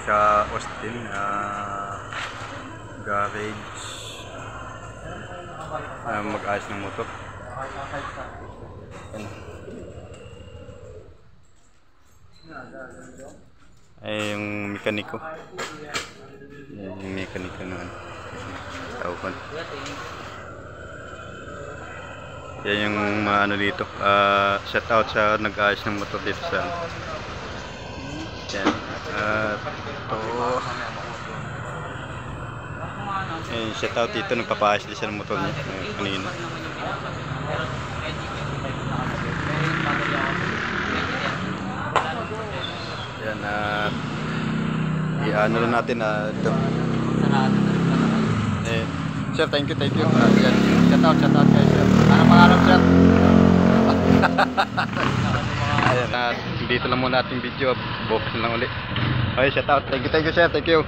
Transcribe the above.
sa Austin garage, mag-ayos ng motor. Ay, yung mekaniko. Yung mekaniko naman. Tawag. Yan yung ano dito. Shout out sa nag-ayos ng motor dito sa yan. Shout out dito, nagpapaayos din siya ng motor niya kanina. Yan, i-ano lang natin ito. Sir, thank you. Yan, shout out kayo, sir. Ano pangarap, sir? Ayan, dito lang muna ating video. Bukas na lang ulit. Okay, shout out. Thank you, sir. Thank you.